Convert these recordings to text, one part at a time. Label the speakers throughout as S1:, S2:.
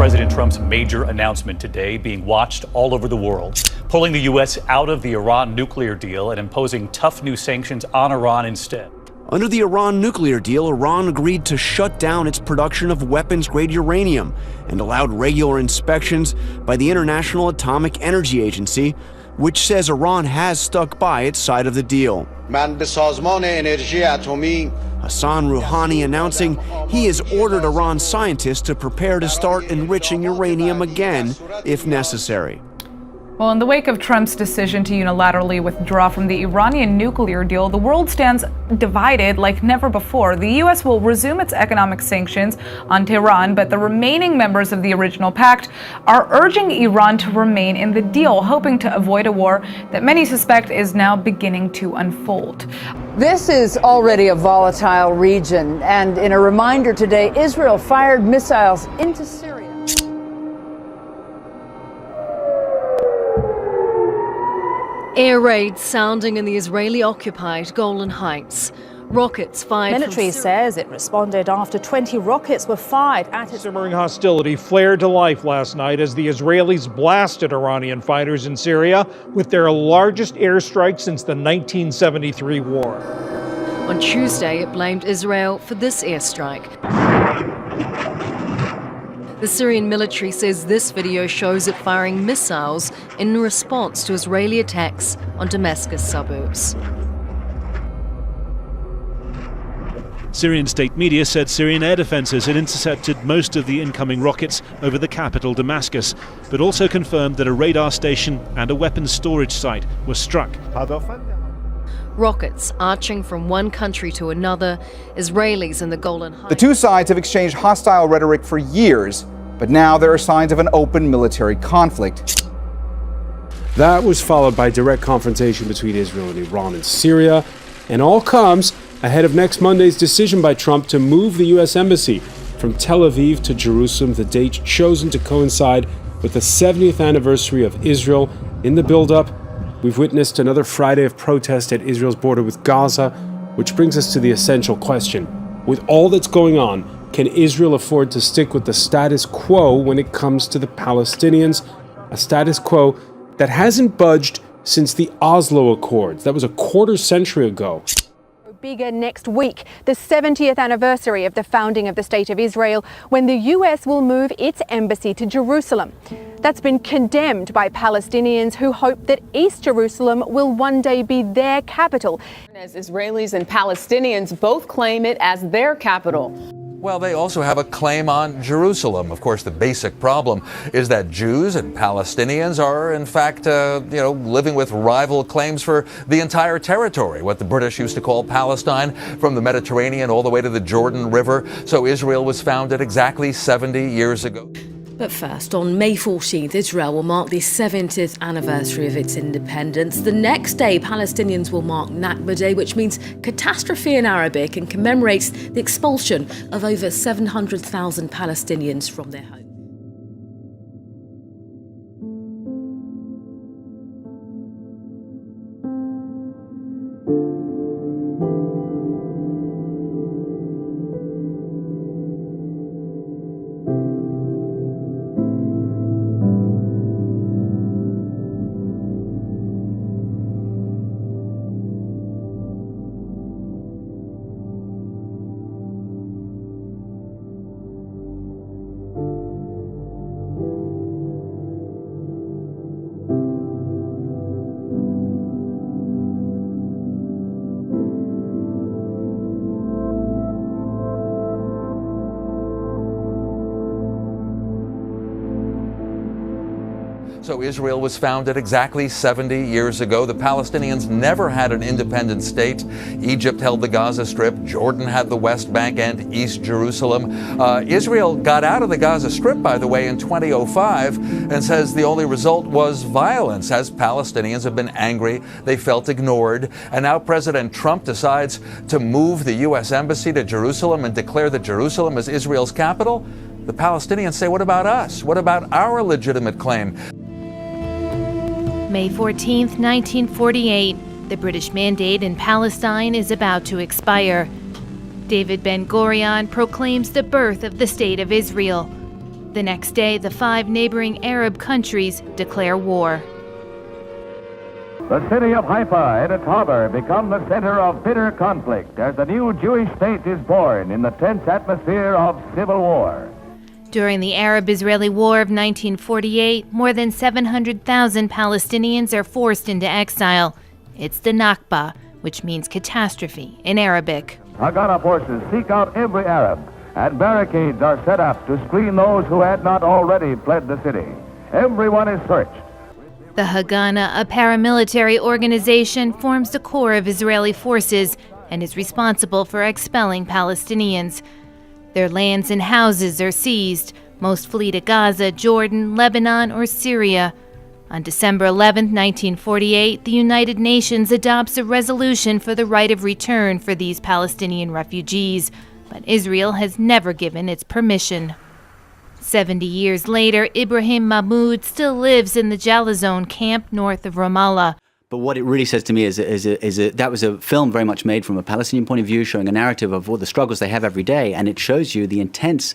S1: President Trump's major announcement today being watched all over the world, pulling the U.S. out of the Iran nuclear deal and imposing tough new sanctions on Iran instead.
S2: Under the Iran nuclear deal, Iran agreed to shut down its production of weapons-grade uranium and allowed regular inspections by the International Atomic Energy Agency, which says Iran has stuck by its side of the deal. Hassan Rouhani announcing he has ordered Iran scientists to prepare to start enriching uranium again if necessary.
S3: Well, in the wake of Trump's decision to unilaterally withdraw from the Iranian nuclear deal, the world stands divided like never before. The U.S. will resume its economic sanctions on Tehran, but the remaining members of the original pact are urging Iran to remain in the deal, hoping to avoid a war that many suspect is now beginning to unfold.
S4: This is already a volatile region, and in a reminder today, Israel fired missiles into Syria.
S5: Air raids sounding in the Israeli-occupied Golan Heights. Rockets fired.
S6: Military says it responded after 20 rockets were fired at its.
S7: Simmering hostility flared to life last night as the Israelis blasted Iranian fighters in Syria with their largest airstrike since the 1973 war.
S5: On Tuesday, it blamed Israel for this airstrike. The Syrian military says this video shows it firing missiles in response to Israeli attacks on Damascus suburbs.
S8: Syrian state media said Syrian air defences had intercepted most of the incoming rockets over the capital Damascus, but also confirmed that a radar station and a weapons storage site were struck.
S5: Rockets arching from one country to another, Israelis in the Golan Heights.
S9: The two sides have exchanged hostile rhetoric for years, but now there are signs of an open military conflict.
S10: That was followed by direct confrontation between Israel and Iran and Syria, and all comes ahead of next Monday's decision by Trump to move the U.S. Embassy from Tel Aviv to Jerusalem, the date chosen to coincide with the 70th anniversary of Israel. In the build-up, we've witnessed another Friday of protest at Israel's border with Gaza, which brings us to the essential question. With all that's going on, can Israel afford to stick with the status quo when it comes to the Palestinians? A status quo that hasn't budged since the Oslo Accords. That was a quarter century ago.
S6: Bigger next week, the 70th anniversary of the founding of the State of Israel, when the U.S. will move its embassy to Jerusalem. That's been condemned by Palestinians who hope that East Jerusalem will one day be their capital.
S11: As Israelis and Palestinians both claim it as their capital.
S12: Well, they also have a claim on Jerusalem. Of course, the basic problem is that Jews and Palestinians are, in fact, living with rival claims for the entire territory, what the British used to call Palestine, from the Mediterranean all the way to the Jordan River. So Israel was founded exactly 70 years ago.
S5: But first, on May 14th, Israel will mark the 70th anniversary of its independence. The next day, Palestinians will mark Nakba Day, which means catastrophe in Arabic, and commemorates the expulsion of over 700,000 Palestinians from their homes.
S12: So Israel was founded exactly 70 years ago. The Palestinians never had an independent state. Egypt held the Gaza Strip. Jordan had the West Bank and East Jerusalem. Israel got out of the Gaza Strip, by the way, in 2005, and says the only result was violence, as Palestinians have been angry. They felt ignored. And now President Trump decides to move the U.S. Embassy to Jerusalem and declare that Jerusalem is Israel's capital. The Palestinians say, what about us? What about our legitimate claim?
S13: May 14th, 1948, the British mandate in Palestine is about to expire. David Ben-Gurion proclaims the birth of the State of Israel. The next day, the 5 neighboring Arab countries declare war.
S14: The city of Haifa and its harbor become the center of bitter conflict as the new Jewish state is born in the tense atmosphere of civil war.
S13: During the Arab-Israeli War of 1948, more than 700,000 Palestinians are forced into exile. It's the Nakba, which means catastrophe in Arabic.
S14: Haganah forces seek out every Arab, and barricades are set up to screen those who had not already fled the city. Everyone is searched.
S13: The Haganah, a paramilitary organization, forms the core of Israeli forces and is responsible for expelling Palestinians. Their lands and houses are seized. Most flee to Gaza, Jordan, Lebanon, or Syria. On December 11, 1948, the United Nations adopts a resolution for the right of return for these Palestinian refugees, but Israel has never given its permission. 70 years later, Ibrahim Mahmoud still lives in the Jalazon camp north of Ramallah.
S15: But what it really says to me is that was a film very much made from a Palestinian point of view, showing a narrative of all the struggles they have every day, and it shows you the intense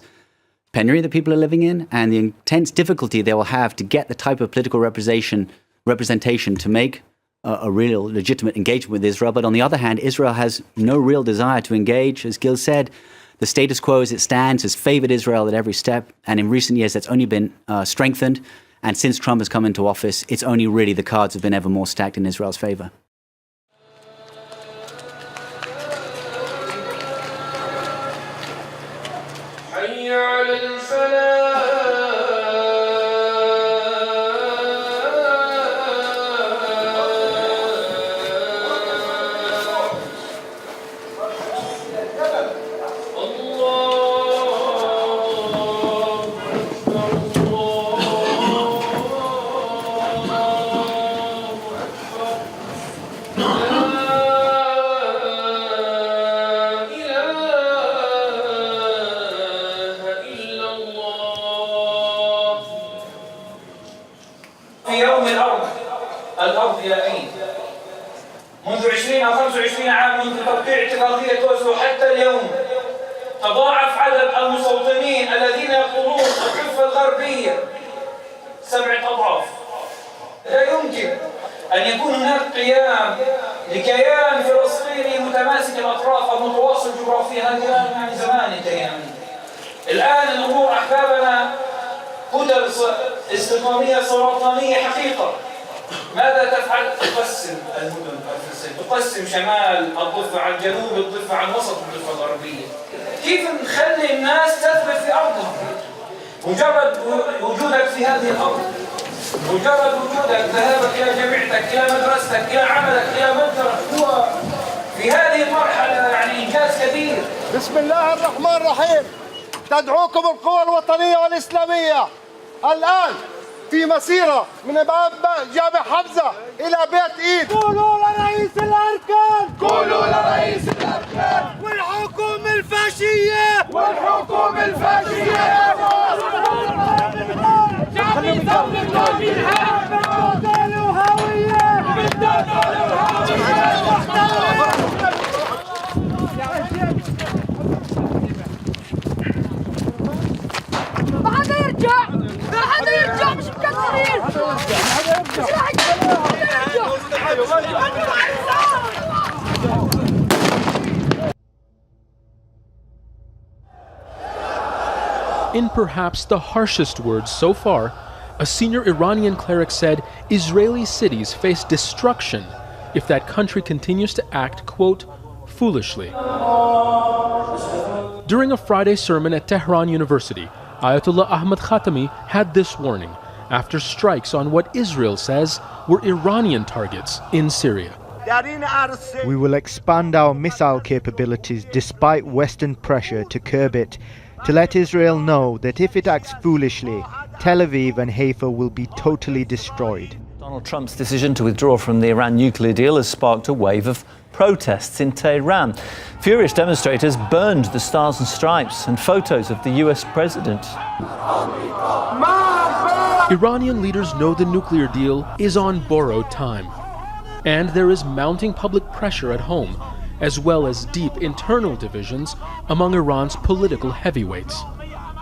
S15: penury that people are living in and the intense difficulty they will have to get the type of political representation to make a real legitimate engagement with Israel. But on the other hand, Israel has no real desire to engage. As Gil said, the status quo as it stands has favored Israel at every step, and in recent years that's only been strengthened. And since Trump has come into office, it's only really the cards have been ever more stacked in Israel's favor.
S16: الأرض إلى أين؟ منذ 20 أو 25 عام منذ توقيع اتفاقية أوسلو حتى اليوم تضاعف عدد المستوطنين الذين يقطنون الضفة الغربية 7 أضعاف. لا يمكن أن يكون هناك قيام لكيان فلسطيني متماسك الأطراف أو متواصل جغرافيا. هذا يعني زمان الكيان. الآن الأمور أحبابنا كتل استقامية سرطانية حقيقة. ماذا تفعل؟ تقسم المدن الفلسطينية، تقسم شمال الضفة على الجنوب، الضفة على الوسط، الضفة الغربية. كيف نخلي الناس تثبت في أرضها؟ مجرد وجودك في هذه الأرض، مجرد وجودك، ذهابك إلى جامعتك، إلى مدرستك، إلى عملك، إلى متجرك، هو في هذه المرحلة يعني إنجاز كبير.
S17: بسم الله الرحمن الرحيم. تدعوكم القوى الوطنية والإسلامية الآن في مسيرة من باب جامع حمزة إلى بيت إيد. قولوا لرئيس الأركان، قولوا لرئيس الأركان والحكومة الفاشية، والحكومة الفاشية. شعبي ثورة قومي الحق، بدنا له هوية، بدنا له هوية. ما حدا يرجع، ما حدا يرجع، مش مكسرين. مش راح
S18: In perhaps the harshest words so far, a senior Iranian cleric said Israeli cities face destruction if that country continues to act, quote, foolishly. During a Friday sermon at Tehran University, Ayatollah Ahmad Khatami had this warning after strikes on what Israel says were Iranian targets in Syria.
S19: We will expand our missile capabilities despite Western pressure to curb it, to let Israel know that if it acts foolishly, Tel Aviv and Haifa will be totally destroyed.
S20: Donald Trump's decision to withdraw from the Iran nuclear deal has sparked a wave of protests in Tehran. Furious demonstrators burned the Stars and Stripes and photos of the US president.
S18: Iranian leaders know the nuclear deal is on borrowed time. And there is mounting public pressure at home, as well as deep internal divisions among Iran's political heavyweights.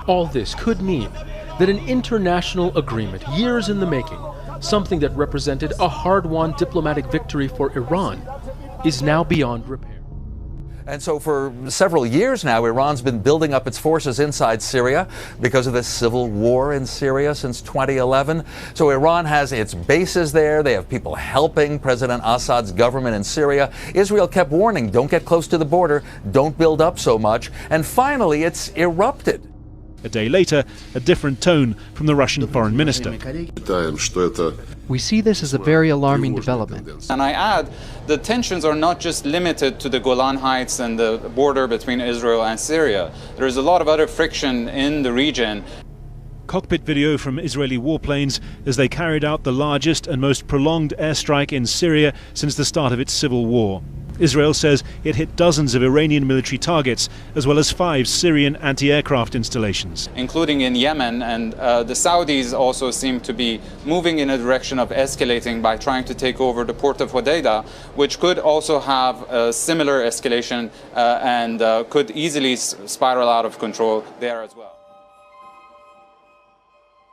S18: All this could mean that an international agreement, years in the making, something that represented a hard-won diplomatic victory for Iran, is now beyond repair.
S12: And so for several years now, Iran's been building up its forces inside Syria because of this civil war in Syria since 2011. So Iran has its bases there. They have people helping President Assad's government in Syria. Israel kept warning, don't get close to the border, don't build up so much. And finally, it's erupted.
S8: A day later, a different tone from the Russian foreign minister.
S21: We see this as a very alarming development.
S22: And I add, the tensions are not just limited to the Golan Heights and the border between Israel and Syria. There is a lot of other friction in the region.
S8: Cockpit video from Israeli warplanes as they carried out the largest and most prolonged airstrike in Syria since the start of its civil war. Israel says it hit dozens of Iranian military targets, as well as 5 Syrian anti-aircraft installations.
S22: Including in Yemen, and the Saudis also seem to be moving in a direction of escalating by trying to take over the port of Hodeidah, which could also have a similar escalation and could easily spiral out of control there as well.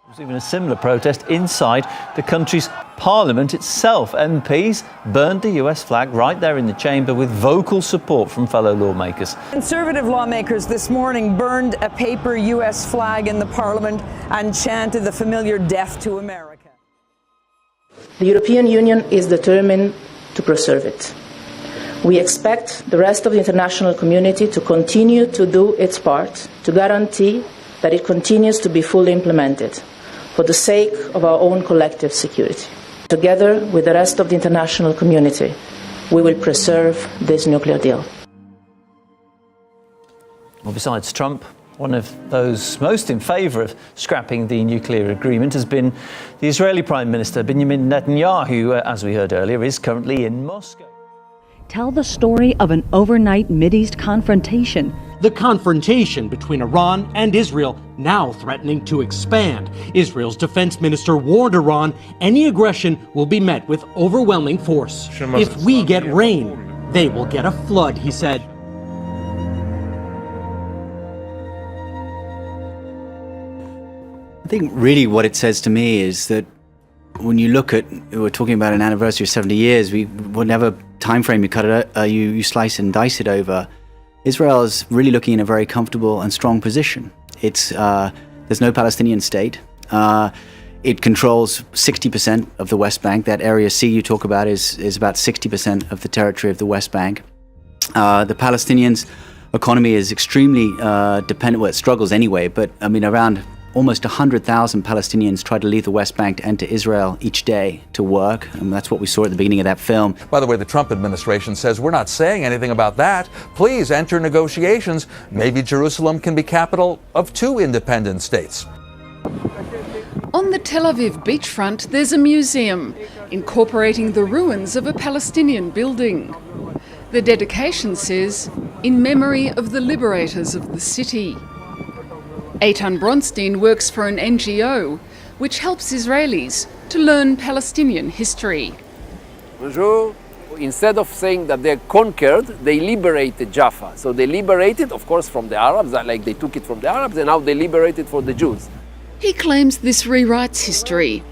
S20: There was even a similar protest inside the country's parliament itself. MPs burned the US flag right there in the chamber with vocal support from fellow lawmakers.
S4: Conservative lawmakers this morning burned a paper US flag in the parliament and chanted the familiar "Death to America."
S23: The European Union is determined to preserve it. We expect the rest of the international community to continue to do its part to guarantee that it continues to be fully implemented for the sake of our own collective security. Together with the rest of the international community, we will preserve this nuclear deal.
S20: Well, besides Trump, one of those most in favour of scrapping the nuclear agreement has been the Israeli Prime Minister Benjamin Netanyahu, as we heard earlier, is currently in Moscow.
S24: Tell the story of an overnight Mideast confrontation.
S25: The confrontation between Iran and Israel now threatening to expand. Israel's defense minister warned Iran any aggression will be met with overwhelming force. If we get rain, they will get a flood, he said.
S15: I think really what it says to me is that when you look at, we're talking about an anniversary of 70 years, whatever time frame you cut it, you slice and dice it over, Israel is really looking in a very comfortable and strong position. There's no Palestinian state. It controls 60% of the West Bank. That Area C you talk about is about 60% of the territory of the West Bank. The Palestinians' economy is extremely dependent, well, it struggles anyway, but I mean, around almost 100,000 Palestinians try to leave the West Bank to enter Israel each day to work, and that's what we saw at the beginning of that film.
S12: By the way, the Trump administration says we're not saying anything about that. Please enter negotiations. Maybe Jerusalem can be capital of 2 independent states.
S26: On the Tel Aviv beachfront, there's a museum incorporating the ruins of a Palestinian building. The dedication says, "In memory of the liberators of the city." Eitan Bronstein works for an NGO which helps Israelis to learn Palestinian history.
S27: Bonjour. Instead of saying that they're conquered, they liberated Jaffa. So they liberated, of course, from the Arabs, like they took it from the Arabs, and now they liberate it for the Jews.
S26: He claims this rewrites history.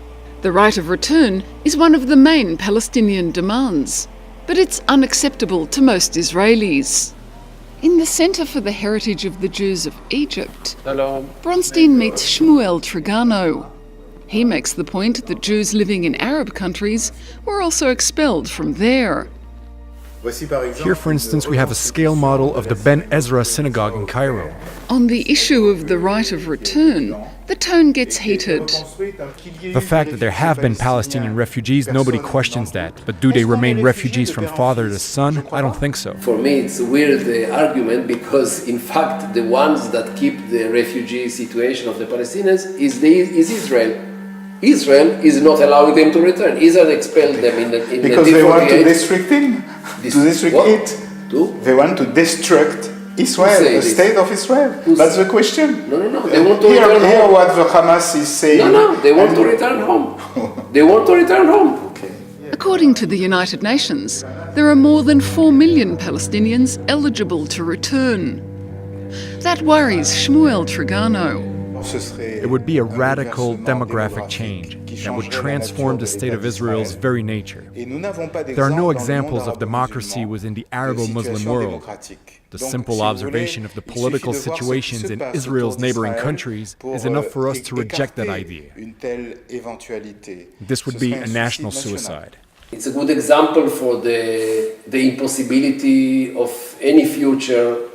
S26: The right of return is one of the main Palestinian demands, but it's unacceptable to most Israelis. In the Centre for the Heritage of the Jews of Egypt, Bronstein meets Shmuel Trigano. He makes the point that Jews living in Arab countries were also expelled from there.
S28: Here, for instance, we have a scale model of the Ben Ezra synagogue in Cairo.
S26: On the issue of the right of return, the tone gets heated.
S28: The fact that there have been Palestinian refugees, nobody questions that. But do they remain refugees from father to son? I don't think so.
S27: For me, it's a weird argument because, in fact, the ones that keep the refugee situation of the Palestinians is Israel. Israel is not allowing them to return. Israel expelled them in the
S9: because they want to destruct it. They want to destruct Israel, the state of Israel. That's the question.
S27: No. They want to return
S9: hear
S27: home.
S9: what the Hamas is saying.
S27: No. They want to return home. They want to return home.
S26: According to the United Nations, there are more than 4 million Palestinians eligible to return. That worries Shmuel Trigano.
S28: It would be a radical demographic change that would transform the state of Israel's very nature. There are no examples of democracy within the Arabo-Muslim world. The simple observation of the political situations in Israel's neighboring countries is enough for us to reject that idea. This would be a national suicide.
S27: It's a good example for the impossibility of any future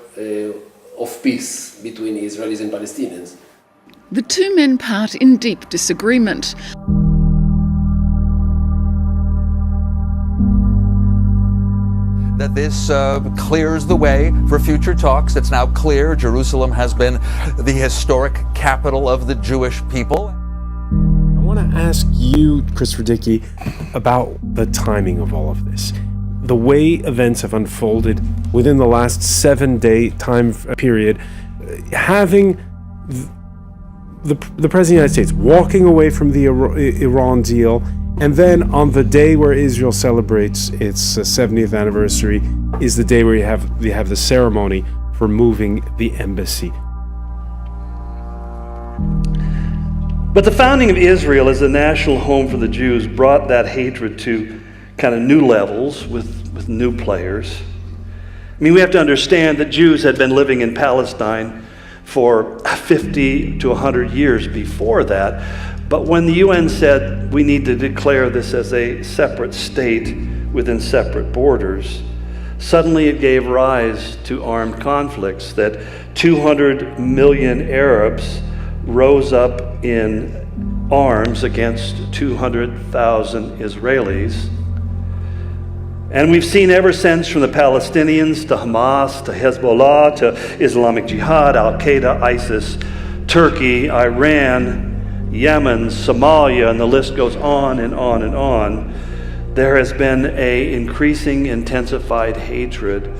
S27: of peace between Israelis and Palestinians.
S26: The two men part in deep disagreement.
S12: That this clears the way for future talks. It's now clear Jerusalem has been the historic capital of the Jewish people.
S1: I want to ask you, Christopher Dickey, about the timing of all of this. The way events have unfolded within the last 7-day time period, having the President of the United States walking away from the Iran deal, and then on the day where Israel celebrates its 70th anniversary is the day where you have the ceremony for moving the embassy.
S2: But the founding of Israel as a national home for the Jews brought that hatred to kind of new levels with new players. I mean, we have to understand that Jews had been living in Palestine for 50 to 100 years before that. But when the UN said we need to declare this as a separate state within separate borders, suddenly it gave rise to armed conflicts that 200 million Arabs rose up in arms against 200,000 Israelis. And we've seen ever since, from the Palestinians to Hamas to Hezbollah to Islamic Jihad, Al-Qaeda, ISIS, Turkey, Iran, Yemen, Somalia, and the list goes on and on and on. There has been an increasing, intensified hatred.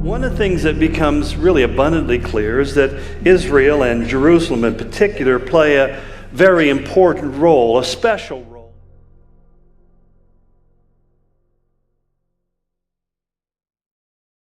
S2: One of the things that becomes really abundantly clear is that Israel, and Jerusalem in particular, play a very important role, a special role.